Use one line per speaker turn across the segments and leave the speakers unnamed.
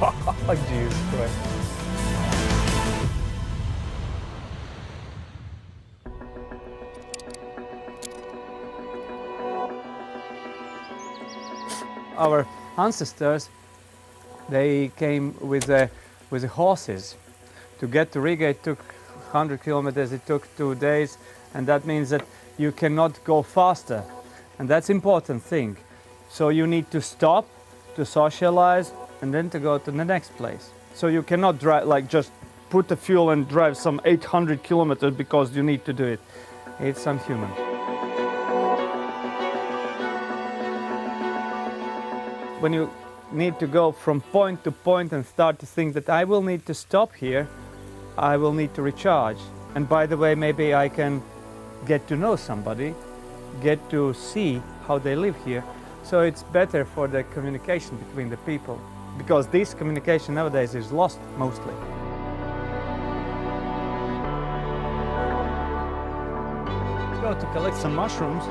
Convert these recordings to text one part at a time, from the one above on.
Oh, Jesus Christ. Our ancestors, they came with the horses. To get to Riga, it took 100 kilometers, it took 2 days, and that means that you cannot go faster. And that's important thing. So you need to stop, to socialize, and then to go to the next place. So you cannot drive, like just put the fuel and drive some 800 kilometers because you need to do it. It's unhuman. When you need to go from point to point and start to think that I will need to stop here, I will need to recharge. And by the way, maybe I can get to know somebody, get to see how they live here. So it's better for the communication between the people, because this communication nowadays is lost mostly. Go to collect some mushrooms.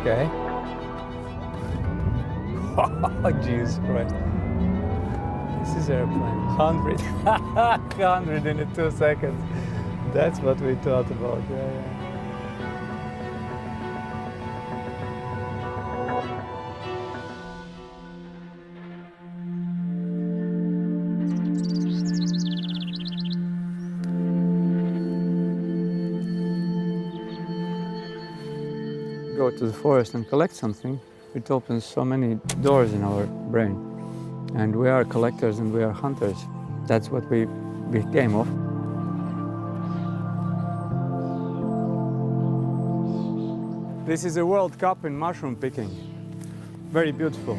Okay. Oh, Jesus Christ. This is airplane. 100. 100 in 2 seconds. That's what we thought about. Yeah. Go to the forest and collect something, it opens so many doors in our brain. And we are collectors and we are hunters. That's what we became of. This is a World Cup in mushroom picking. Very beautiful.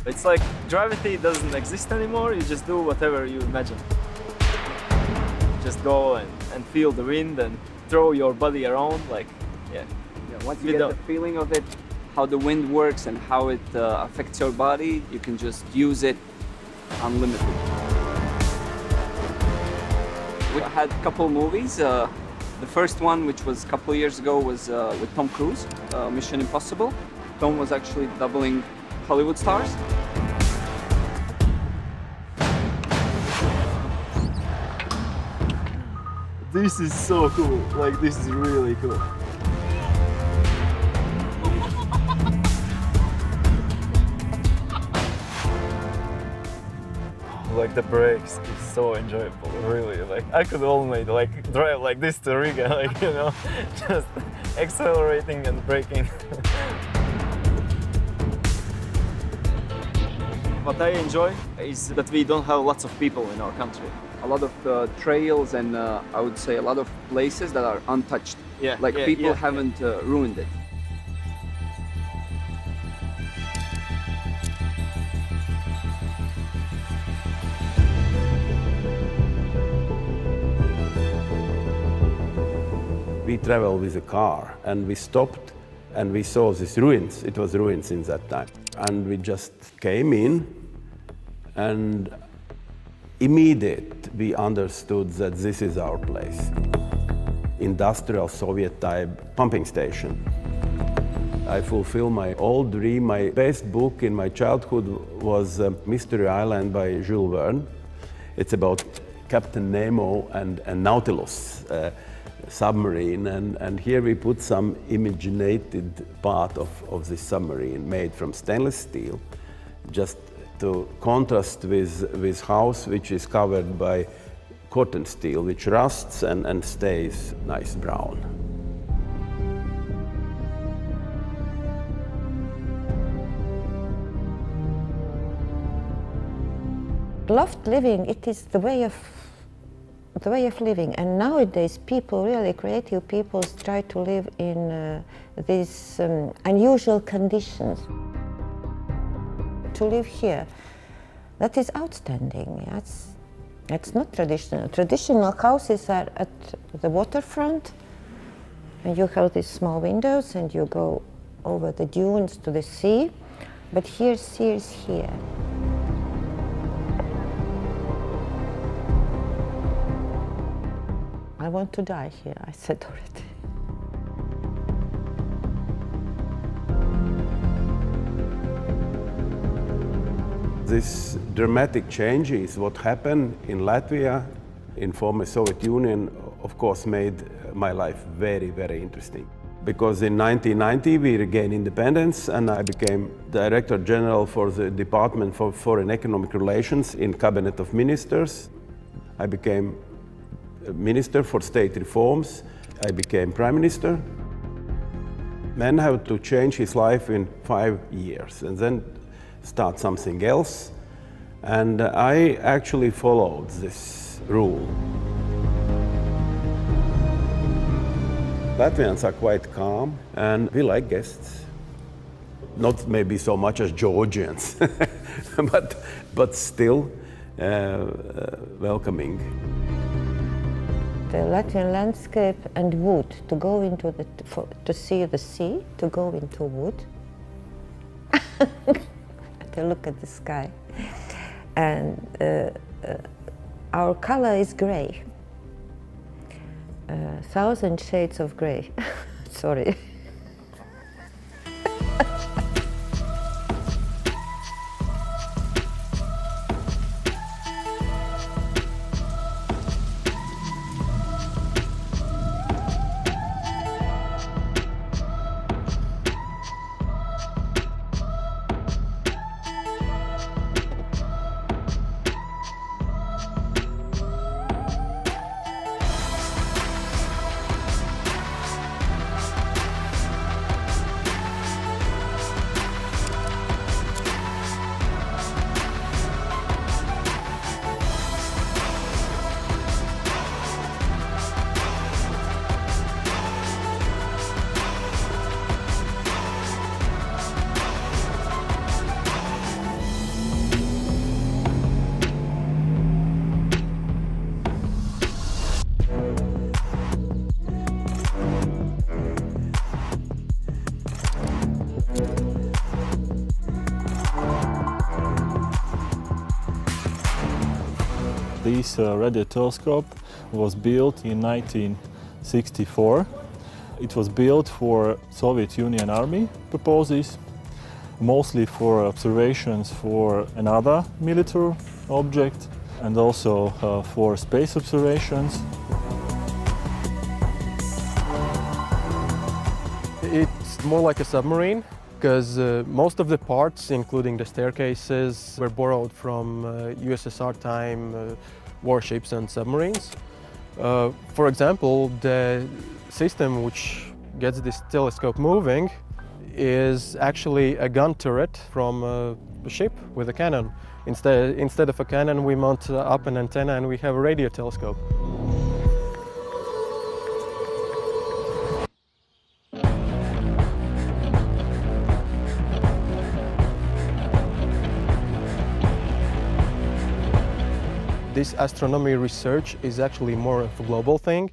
It's like gravity doesn't exist anymore, you just do whatever you imagine. Just go and feel the wind and throw your body around, like, yeah.
Once you get the feeling of it, how the wind works and how it affects your body, you can just use it unlimited. We had a couple movies. The first one, which was a couple years ago, was with Tom Cruise, Mission Impossible. Tom was actually doubling Hollywood stars.
This is so cool, like this is really cool. Like the brakes is so enjoyable, really. Like I could only like drive like this to Riga, like, you know, just accelerating and braking. What I enjoy is that we don't have lots of people in our country.
A lot of trails and I would say a lot of places that are untouched.
Yeah,
like people haven't ruined it.
We traveled with a car and we stopped and we saw these ruins. It was ruins in that time. And we just came in and immediately we understood that this is our place. Industrial Soviet type pumping station. I fulfill my old dream. My best book in my childhood was Mystery Island by Jules Verne. It's about Captain Nemo and Nautilus submarine, and here we put some imaginated part of this submarine made from stainless steel, just to contrast with house which is covered by cotton steel, which rusts and stays nice brown.
Loft living, it is the way of the way of living. And nowadays people, really creative people, try to live in these unusual conditions. To live here, that is outstanding. It's not traditional. Traditional houses are at the waterfront, and you have these small windows and you go over the dunes to the sea, but here, sea is here. I want to die here, I said already.
This dramatic change is what happened in Latvia, in former Soviet Union, of course made my life very, very interesting. Because in 1990 we regained independence and I became Director General for the Department for Foreign Economic Relations in Cabinet of Ministers. I became Minister for State Reforms. I became Prime Minister. Man had to change his life in 5 years and then start something else. And I actually followed this rule. Latvians are quite calm and we like guests. Not maybe so much as Georgians, but still welcoming.
The Latvian landscape and wood, to go into to see the sea, to go into wood, to look at the sky. And our color is gray. 1,000 shades of gray. Sorry.
This radio telescope was built in 1964. It was built for Soviet Union Army purposes, mostly for observations for another military object and also for space observations.
It's more like a submarine, because most of the parts, including the staircases, were borrowed from USSR time warships and submarines. For example, the system which gets this telescope moving is actually a gun turret from a ship with a cannon. Instead of a cannon, we mount up an antenna and we have a radio telescope. This astronomy research is actually more of a global thing.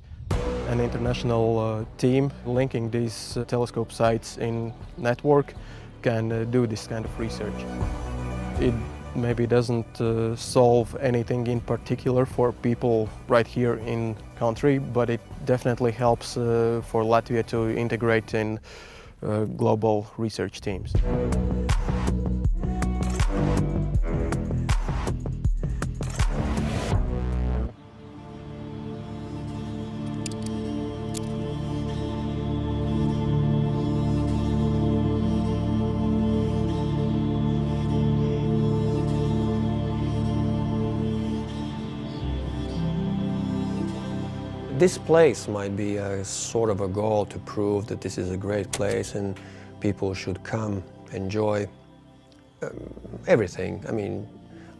An international team linking these telescope sites in network can do this kind of research. It maybe doesn't solve anything in particular for people right here in country, but it definitely helps for Latvia to integrate in global research teams.
This place might be a sort of a goal to prove that this is a great place and people should come, enjoy everything. I mean,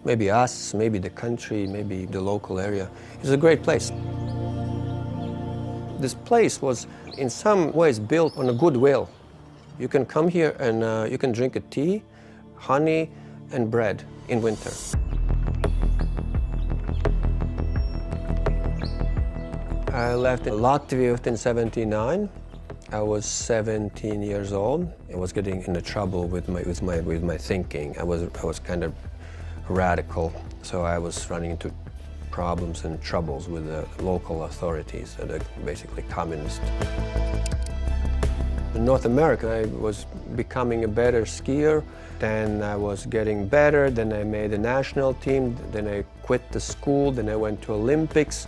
maybe us, maybe the country, maybe the local area. It's a great place. This place was in some ways built on a goodwill. You can come here and you can drink a tea, honey and bread in winter. I left Latvia in '79. I was 17 years old. I was getting into trouble with my thinking. I was kind of radical, so I was running into problems and troubles with the local authorities that are basically communist. In North America, I was becoming a better skier. Then I was getting better. Then I made a national team. Then I quit the school. Then I went to Olympics.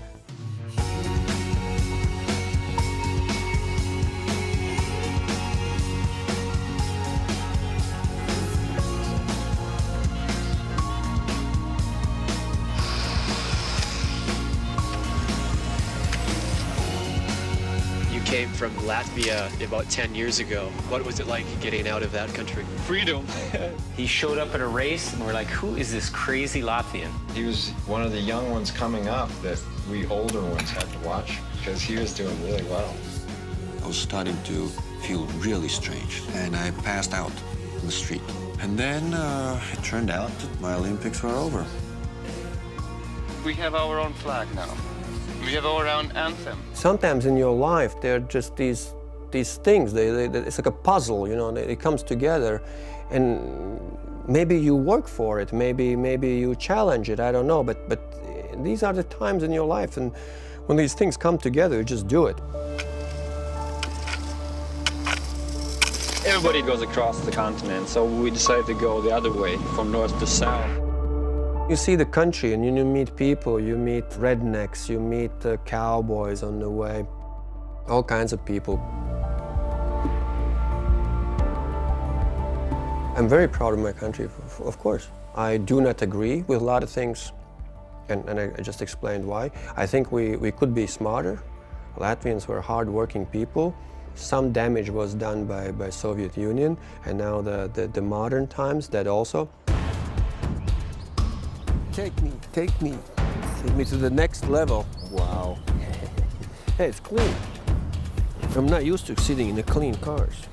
Came from Latvia about 10 years ago. What was it like getting out of that country? Freedom.
He showed up at a race and we're like, who is this crazy Latvian?
He was one of the young ones coming up that we older ones had to watch because he was doing really well.
I was starting to feel really strange and I passed out in the street. And then it turned out that my Olympics were over.
We have our own flag now. We have our own anthem.
Sometimes in your life, there are just these things. It's like a puzzle, you know. It comes together, and maybe you work for it. Maybe you challenge it. I don't know. But these are the times in your life, and when these things come together, you just do it.
Everybody goes across the continent, so we decided to go the other way, from north to south.
You see the country and you meet people, you meet rednecks, you meet cowboys on the way, all kinds of people. I'm very proud of my country, of course. I do not agree with a lot of things, and I just explained why. I think we could be smarter. Latvians were hard-working people. Some damage was done by Soviet Union, and now the modern times, that also. Take me to the next level. Wow. Hey, it's clean. I'm not used to sitting in the clean cars.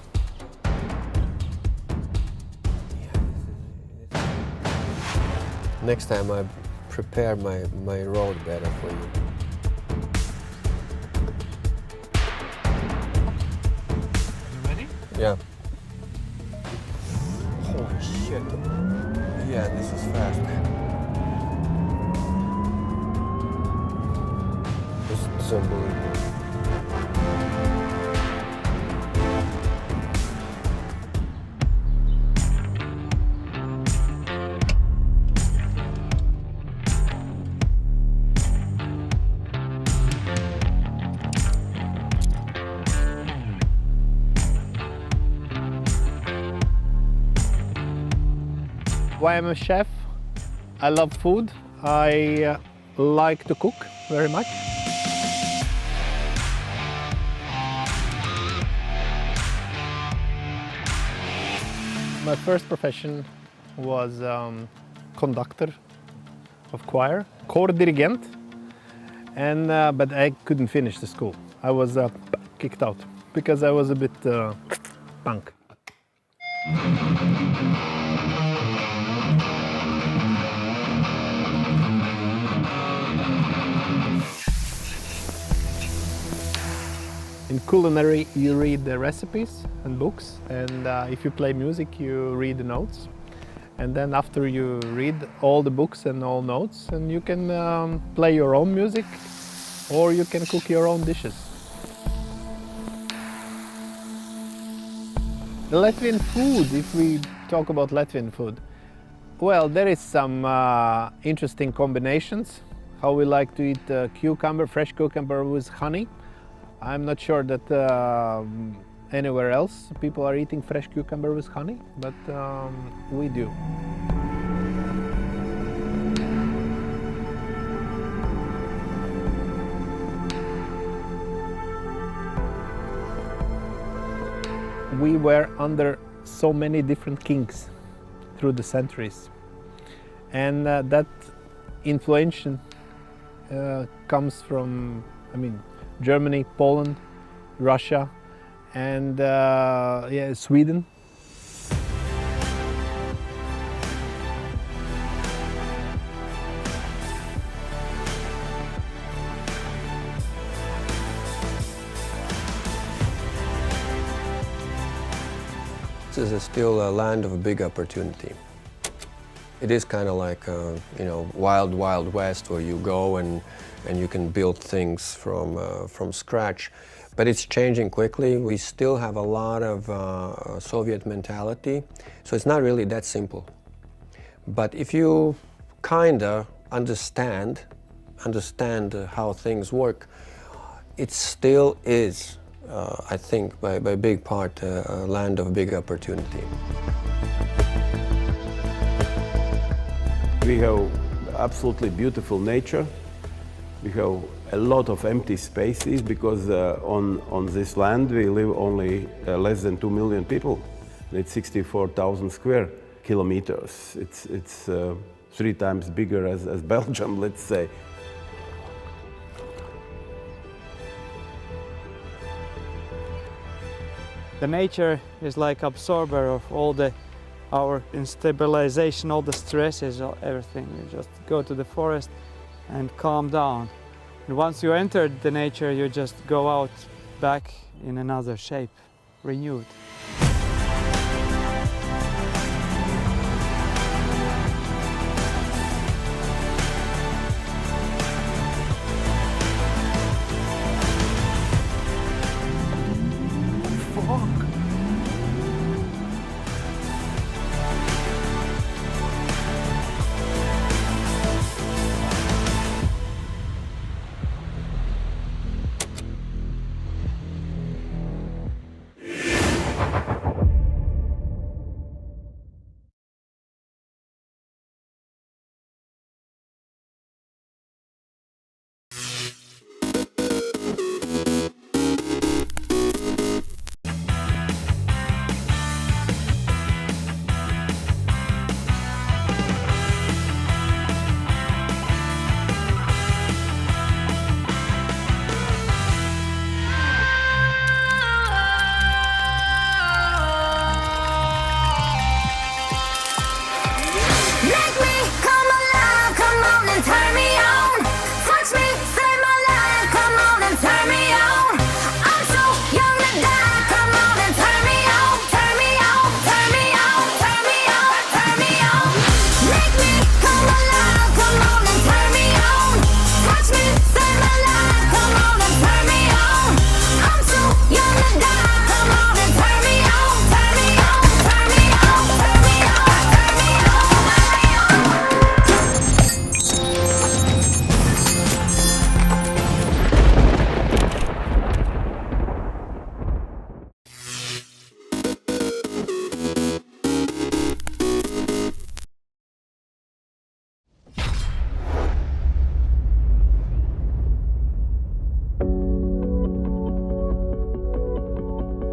Next time I prepare my road better for you.
You ready?
Yeah. Holy shit. Yeah, this is fast. It's unbelievable.
Why I'm a chef? I love food. I like to cook very much. My first profession was conductor of choir, choir dirigent, and but I couldn't finish the school. I was kicked out because I was a bit punk. In culinary, you read the recipes and books, and if you play music, you read the notes. And then after you read all the books and all notes, and you can play your own music, or you can cook your own dishes. The Latvian food, if we talk about Latvian food, well, there is some interesting combinations. How we like to eat cucumber, fresh cucumber with honey. I'm not sure that anywhere else people are eating fresh cucumber with honey, but we do. We were under so many different kings through the centuries. and that influence comes from, Germany, Poland, Russia, and Sweden.
This is still a land of big opportunity. It is kind of like, wild, wild west where you go and you can build things from scratch. But it's changing quickly. We still have a lot of Soviet mentality, so it's not really that simple. But if you kind of understand how things work, it still is, I think, by big part, a land of big opportunity.
We have absolutely beautiful nature. We have a lot of empty spaces because on this land we live only less than 2 million people. It's 64,000 square kilometers. It's 3 times bigger as Belgium, let's say.
The nature is like absorber of all our instabilization, all the stresses, everything. You just go to the forest and calm down. And once you enter the nature, you just go out back in another shape, renewed.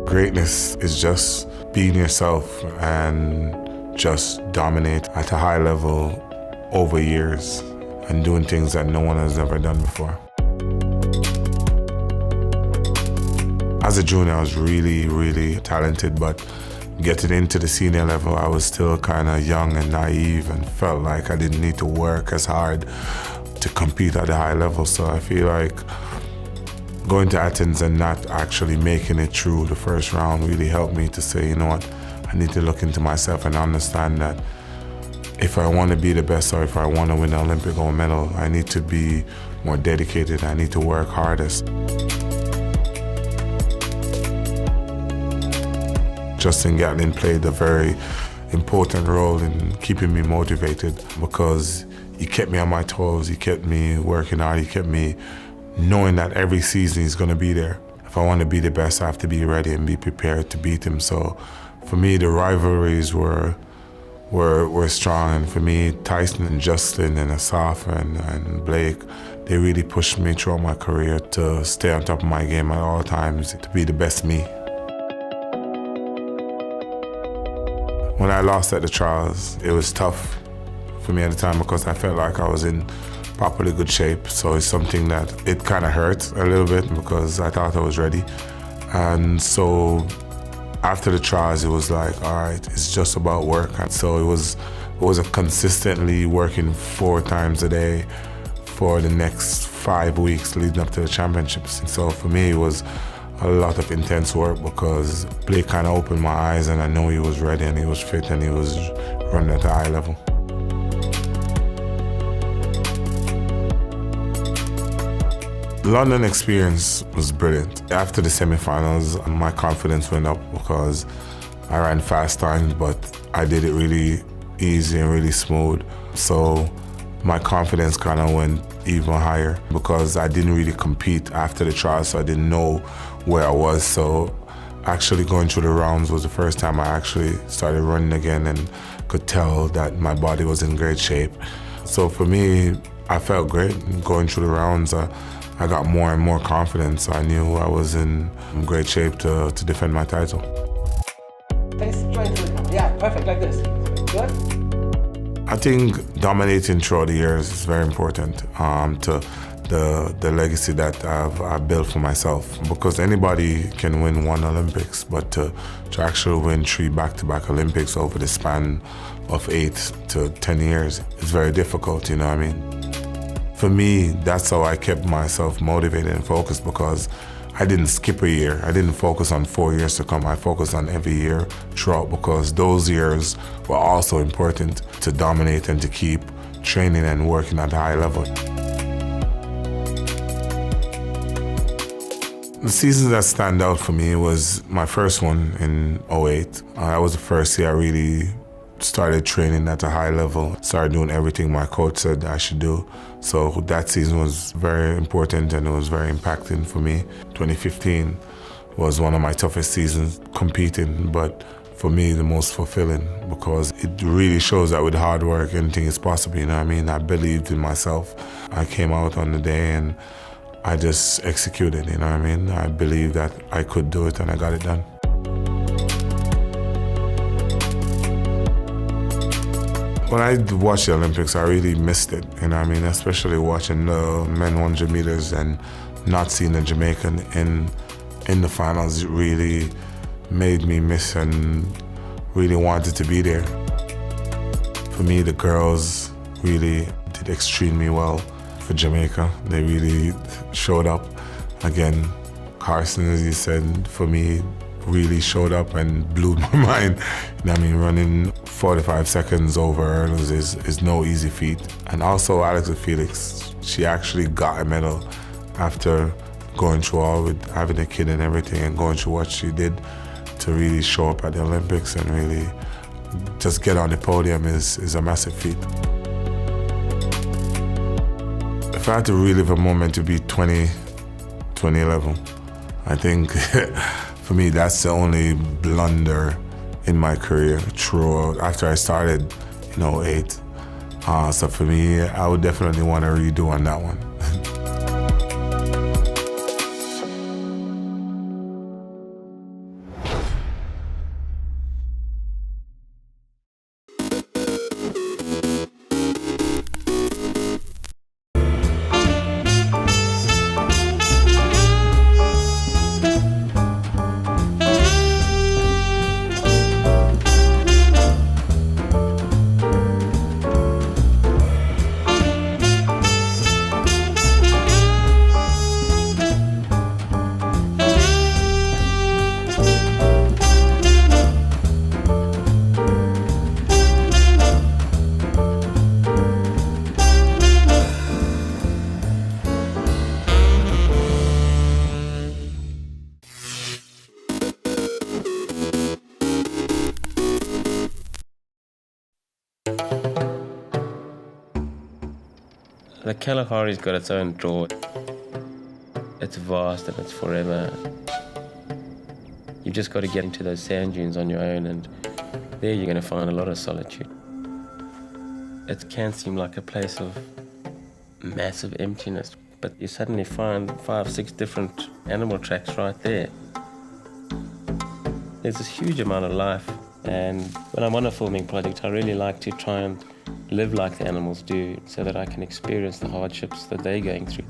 Greatness is just being yourself and just dominate at a high level over years and doing things that no one has ever done before. As a junior, I was really, really talented, but getting into the senior level, I was still kind of young and naive and felt like I didn't need to work as hard to compete at a high level. So I feel like going to Athens and not actually making it through the first round really helped me to say, you know what, I need to look into myself and understand that if I want to be the best or if I want to win an Olympic gold medal, I need to be more dedicated, I need to work hardest. Justin Gatlin played a very important role in keeping me motivated because he kept me on my toes, he kept me working hard, he kept me knowing that every season he's going to be there. If I want to be the best, I have to be ready and be prepared to beat him. So for me, the rivalries were strong, and for me, Tyson and Justin and Asaf and Blake, they really pushed me throughout my career to stay on top of my game at all times, to be the best me. When I lost at the trials, it was tough for me at the time because I felt like I was in properly good shape. So it's something that it kind of hurt a little bit because I thought I was ready. And so after the trials, it was like, all right, it's just about work. And so it was consistently working 4 times a day for the next 5 weeks leading up to the championships. And so for me, it was a lot of intense work because Blake kind of opened my eyes and I knew he was ready and he was fit and he was running at a high level. The London experience was brilliant. After the semi-finals, my confidence went up because I ran fast times, but I did it really easy and really smooth. So my confidence kind of went even higher because I didn't really compete after the trials, so I didn't know where I was. So actually going through the rounds was the first time I actually started running again and could tell that my body was in great shape. So for me, I felt great going through the rounds. I got more and more confidence. I knew I was in great shape to defend my title.
Yeah, perfect, like this. Good?
I think dominating throughout the years is very important to the legacy that I've built for myself. Because anybody can win 1 Olympics, but to actually win 3 back-to-back Olympics over the span of 8 to 10 years is very difficult, you know what I mean? For me, that's how I kept myself motivated and focused because I didn't skip a year. I didn't focus on 4 years to come. I focused on every year throughout because those years were also important to dominate and to keep training and working at a high level. The seasons that stand out for me was my first one in 2008. That was the first year I really started training at a high level, started doing everything my coach said I should do. So that season was very important and it was very impacting for me. 2015 was one of my toughest seasons competing, but for me the most fulfilling because it really shows that with hard work anything is possible, you know what I mean? I believed in myself. I came out on the day and I just executed, you know what I mean? I believed that I could do it and I got it done. When I watched the Olympics, I really missed it, you know what I mean? Especially watching the men 100 meters and not seeing a Jamaican in the finals, it really made me miss and really wanted to be there. For me, the girls really did extremely well for Jamaica. They really showed up. Again, Carson, as you said, for me, really showed up and blew my mind. You know what I mean? Running 45 seconds over hurdles is no easy feat. And also Alex Felix, she actually got a medal after going through all with having a kid and everything and going through what she did to really show up at the Olympics and really just get on the podium is a massive feat. If I had to relive a moment, it would be 2011. I think for me, that's the only blunder in my career throughout after I started in 2008. So for me, I would definitely want to redo on that one.
The Kalahari's got its own draw. It's vast and it's forever. You've just got to get into those sand dunes on your own, and there you're going to find a lot of solitude. It can seem like a place of massive emptiness, but you suddenly find 5, 6 different animal tracks right there. There's this huge amount of life, and when I'm on a filming project, I really like to try and live like the animals do so that I can experience the hardships that they're going through.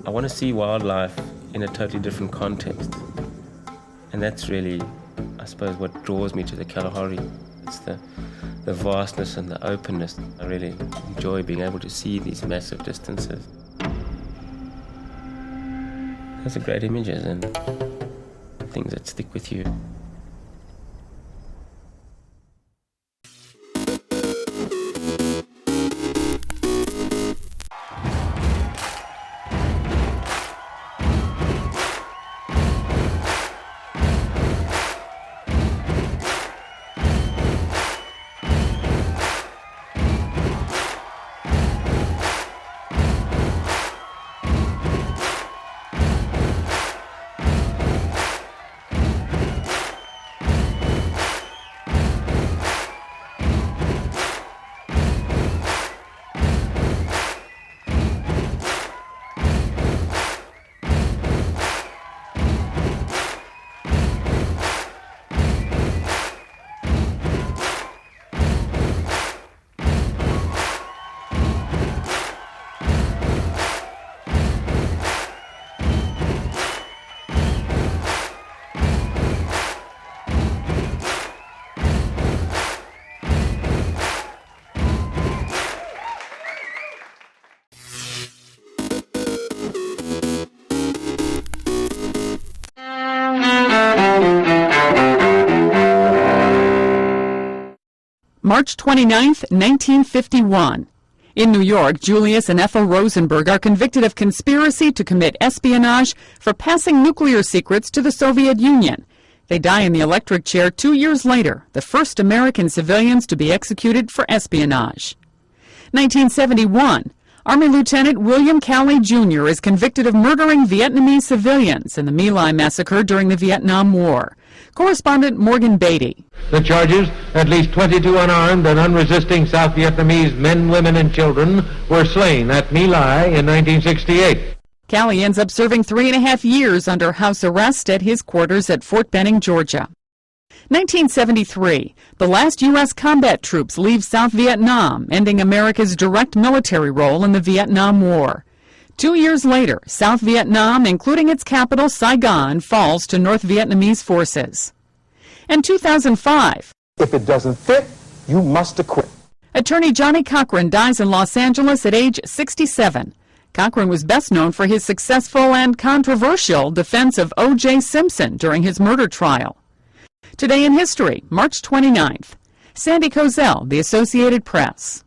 I want to see wildlife in a totally different context. And that's really, I suppose, what draws me to the Kalahari. It's the vastness and the openness. I really enjoy being able to see these massive distances. Those are great images and things that stick with you.
March 29, 1951. In New York, Julius and Ethel Rosenberg are convicted of conspiracy to commit espionage for passing nuclear secrets to the Soviet Union. They die in the electric chair 2 years later, the first American civilians to be executed for espionage. 1971. Army Lieutenant William Calley Jr. is convicted of murdering Vietnamese civilians in the My Lai massacre during the Vietnam War. Correspondent Morgan Beatty.
The charges, at least 22 unarmed and unresisting South Vietnamese men, women, and children were slain at My Lai in 1968.
Calley ends up serving 3.5 years under house arrest at his quarters at Fort Benning, Georgia. 1973. The last U.S. combat troops leave South Vietnam, ending America's direct military role in the Vietnam War. 2 years later, South Vietnam, including its capital, Saigon, falls to North Vietnamese forces. And 2005.
If it doesn't fit, you must acquit.
Attorney Johnny Cochran dies in Los Angeles at age 67. Cochran was best known for his successful and controversial defense of O.J. Simpson during his murder trial. Today in history, March 29th. Sandy Kozel, The Associated Press.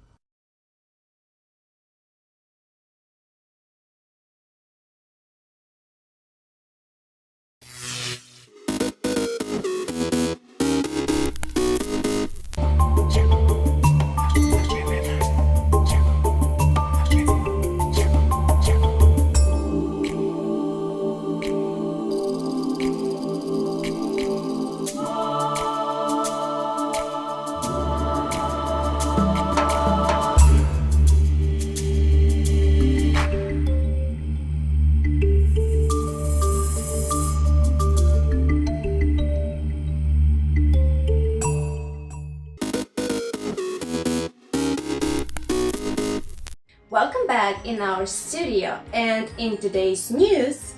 Welcome back in our studio, and in today's news,